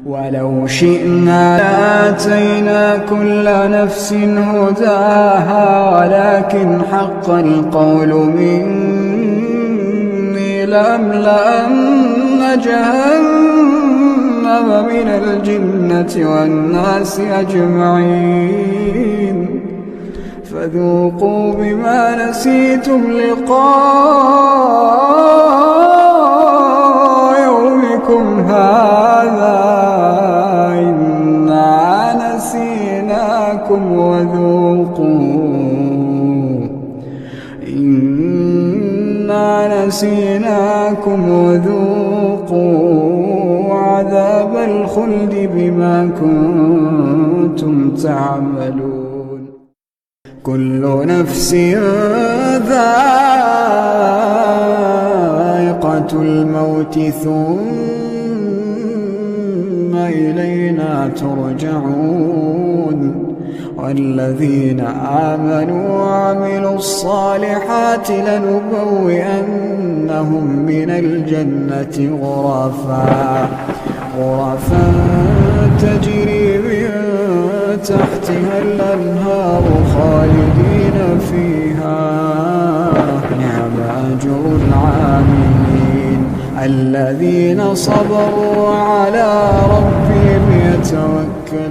ولو شئنا لآتينا كل نفس هداها ولكن حق القول مني لأملأن جهنم من الجنة والناس أجمعين فذوقوا بما نسيتم لقاء يومكم هذا إنا نسيناكم وذوقوا عذاب الخلد بما كنتم تعملون كل نفس ذائقة الموت ثم إلينا ترجعون والذين آمنوا وعملوا الصالحات لنبوئنهم من الجنة غرفا تجري من تحتها الأنهار خالدين فيها نعم أجر العاملين الذين صبروا على ربهم يتوكلون.